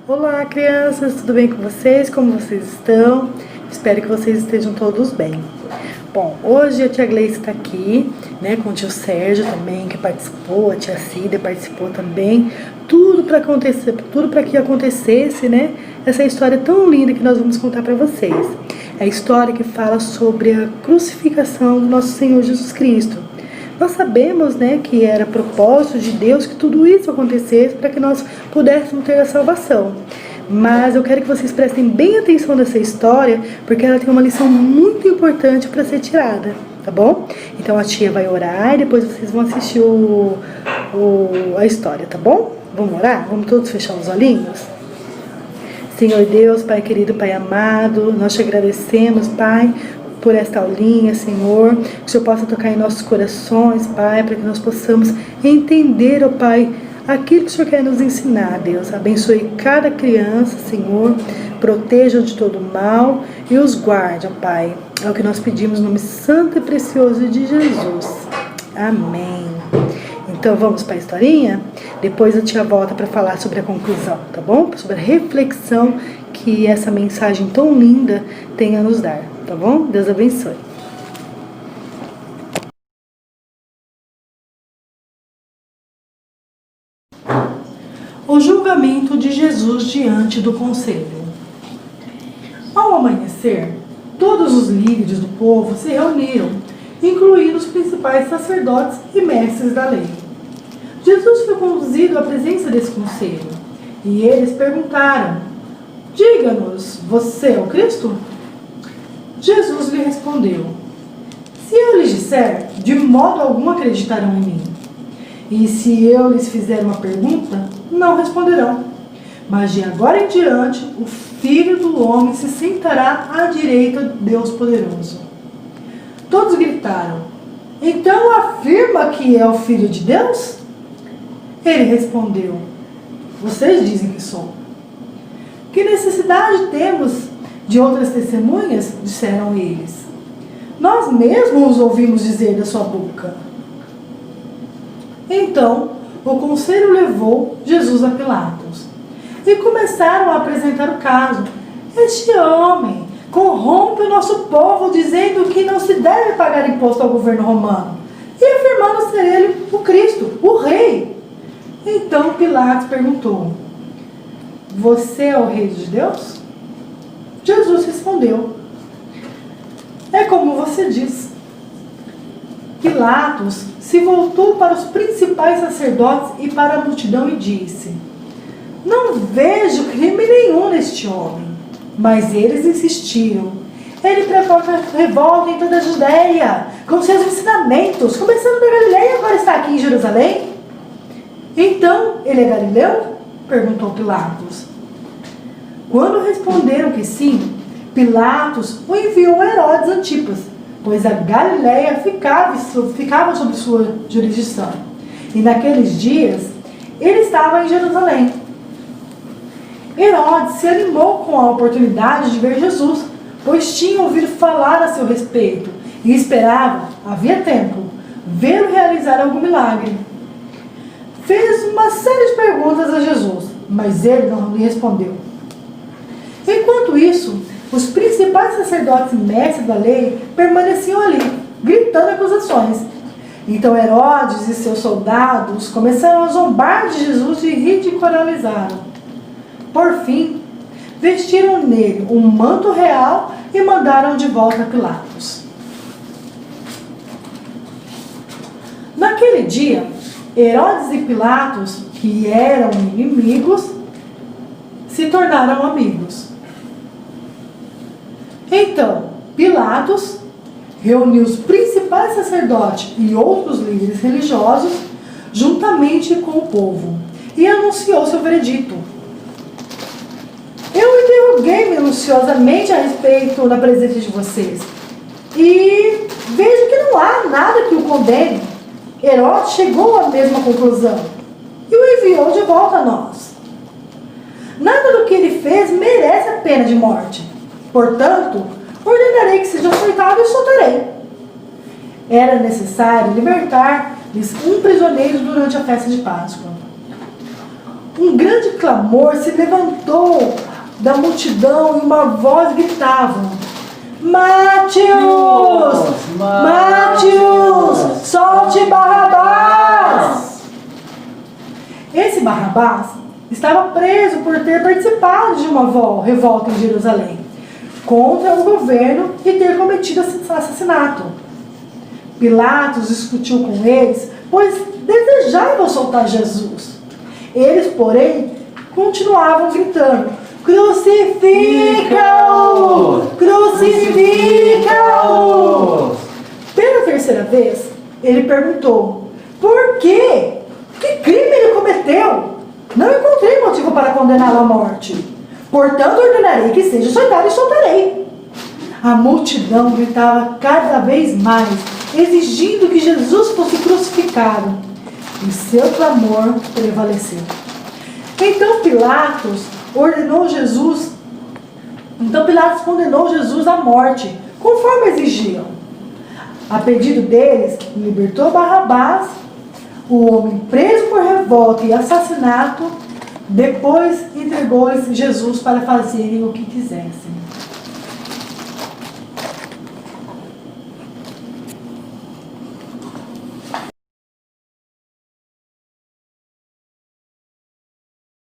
Olá, crianças, tudo bem com vocês? Como vocês estão? Espero que vocês estejam todos bem. Bom, hoje a tia Gleice está aqui, né, com o tio Sérgio também, que participou, a tia Cida participou também. Tudo para que acontecesse, né, essa história tão linda que nós vamos contar para vocês. É a história que fala sobre a crucificação do nosso Senhor Jesus Cristo. Nós sabemos, né, que era propósito de Deus que tudo isso acontecesse para que nós pudéssemos ter a salvação. Mas eu quero que vocês prestem bem atenção nessa história, porque ela tem uma lição muito importante para ser tirada, tá bom? Então a tia vai orar e depois vocês vão assistir a história, tá bom? Vamos orar? Vamos todos fechar os olhinhos? Senhor Deus, Pai querido, Pai amado, nós te agradecemos, Pai, por esta aulinha, Senhor, que o Senhor possa tocar em nossos corações, Pai, para que nós possamos entender, ó Pai, aquilo que o Senhor quer nos ensinar, Deus. Abençoe cada criança, Senhor, proteja de todo mal e os guarde, ó Pai. É o que nós pedimos no nome santo e precioso de Jesus. Amém. Então vamos para a historinha? Depois a tia volta para falar sobre a conclusão, tá bom? Sobre a reflexão que essa mensagem tão linda tem a nos dar, tá bom? Deus abençoe. O julgamento de Jesus diante do conselho. Ao amanhecer, todos os líderes do povo se reuniram, incluindo os principais sacerdotes e mestres da lei. Jesus foi conduzido à presença desse conselho, e eles perguntaram: diga-nos, você é o Cristo? Jesus lhe respondeu: se eu lhes disser, de modo algum acreditarão em mim. E se eu lhes fizer uma pergunta, não responderão. Mas de agora em diante, o Filho do Homem se sentará à direita do Deus Poderoso. Todos gritaram: então afirma que é o Filho de Deus? Ele respondeu: vocês dizem que sou. Que necessidade temos de outras testemunhas? Disseram eles. Nós mesmos os ouvimos dizer da sua boca. Então, o conselho levou Jesus a Pilatos e começaram a apresentar o caso. Este homem corrompe o nosso povo dizendo que não se deve pagar imposto ao governo romano e afirmando ser ele o Cristo, o rei. Então Pilatos perguntou: você é o rei de Deus? Jesus respondeu: é como você diz. Pilatos se voltou para os principais sacerdotes e para a multidão e disse: não vejo crime nenhum neste homem. Mas eles insistiram: ele provoca revolta em toda a Judéia com seus ensinamentos, começando da Galileia e agora está aqui em Jerusalém. Então, ele é galileu? Perguntou Pilatos. Quando responderam que sim, Pilatos o enviou a Herodes Antipas, pois a Galileia ficava sob sua jurisdição. E naqueles dias, ele estava em Jerusalém. Herodes se animou com a oportunidade de ver Jesus, pois tinha ouvido falar a seu respeito e esperava, havia tempo, vê-lo realizar algum milagre. Fez uma série de perguntas a Jesus, mas ele não lhe respondeu. Enquanto isso, os principais sacerdotes e mestres da lei permaneciam ali, gritando acusações. Então Herodes e seus soldados começaram a zombar de Jesus e ridicularizá-lo. Por fim, vestiram nele um manto real e mandaram de volta a Pilatos. Naquele dia, Herodes e Pilatos, que eram inimigos, se tornaram amigos. Então, Pilatos reuniu os principais sacerdotes e outros líderes religiosos juntamente com o povo e anunciou seu veredito. Eu interroguei minuciosamente a respeito da presença de vocês e vejo que não há nada que o condene. Herodes chegou à mesma conclusão e o enviou de volta a nós. Nada do que ele fez merece a pena de morte. Portanto, ordenarei que seja açoitado e soltarei. era necessário libertar-lhes um prisioneiro durante a festa de Páscoa. Um grande clamor se levantou da multidão e uma voz gritava: Mate-os! Mate-os! Solte Barrabás! Esse Barrabás estava preso por ter participado de uma revolta em Jerusalém contra o governo e ter cometido assassinato. Pilatos discutiu com eles, pois desejavam soltar Jesus. Eles, porém, continuavam gritando: Crucifica-o! Crucifica-o! Pela terceira vez, ele perguntou: Por quê? Que crime ele cometeu? Não encontrei motivo para condená-lo à morte. Portanto, ordenarei que seja açoitado e soltarei. A multidão gritava cada vez mais, exigindo que Jesus fosse crucificado. E seu clamor prevaleceu. Então Pilatos condenou Jesus à morte, conforme exigiam. A pedido deles, libertou Barrabás, o homem preso por revolta e assassinato. Depois entregou-lhes Jesus para fazerem o que quisessem.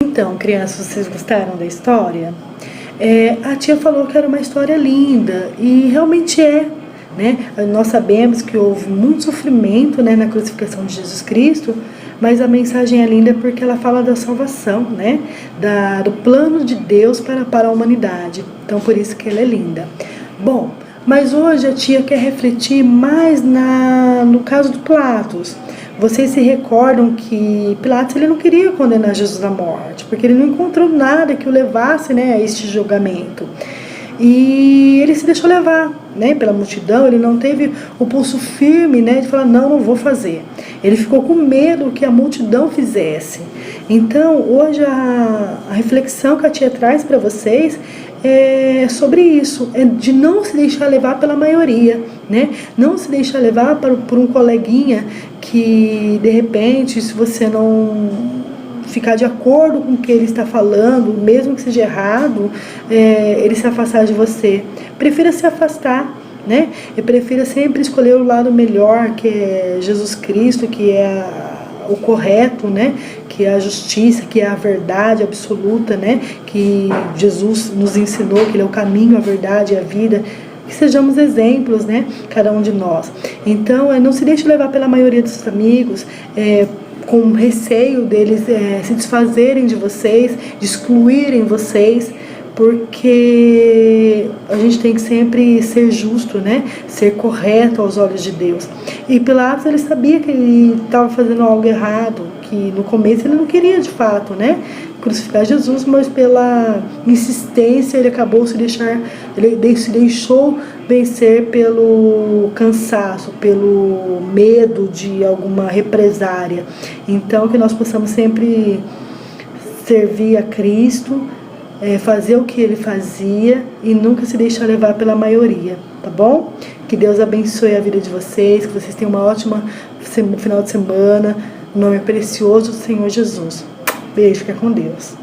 Então, crianças, vocês gostaram da história? A tia falou que era uma história linda, e realmente é, né? Nós sabemos que houve muito sofrimento, né, na crucificação de Jesus Cristo, mas a mensagem é linda porque ela fala da salvação, né? Do plano de Deus para a humanidade. Então, por isso que ela é linda. Bom, mas hoje a tia quer refletir mais no caso do Pilatos. Vocês se recordam que Pilatos ele não queria condenar Jesus à morte, porque ele não encontrou nada que o levasse, né, a este julgamento. E ele se deixou levar, né, pela multidão. Ele não teve o pulso firme, né, de falar: não vou fazer. Ele ficou com medo que a multidão fizesse. Então, hoje a reflexão que a tia traz para vocês é sobre isso, é de não se deixar levar pela maioria, né? Não se deixar levar por um coleguinha que, de repente, se você não ficar de acordo com o que ele está falando, mesmo que seja errado, ele se afastar de você. Prefira se afastar, né? E prefira sempre escolher o lado melhor, que é Jesus Cristo, que é o correto, né? Que é a justiça, que é a verdade absoluta, né? Que Jesus nos ensinou que ele é o caminho, a verdade e a vida. Que sejamos exemplos, né? Cada um de nós. Então, não se deixe levar pela maioria dos amigos, com receio deles se desfazerem de vocês, de excluírem vocês, porque a gente tem que sempre ser justo, né? Ser correto aos olhos de Deus. E Pilatos, ele sabia que ele estava fazendo algo errado, que no começo ele não queria de fato, né, crucificar Jesus, mas pela insistência ele se deixou vencer pelo cansaço, pelo medo de alguma represária. Então, que nós possamos sempre servir a Cristo, fazer o que ele fazia e nunca se deixar levar pela maioria, tá bom? Que Deus abençoe a vida de vocês, que vocês tenham uma ótima final de semana, no nome precioso do Senhor Jesus. Beijo, fica com Deus.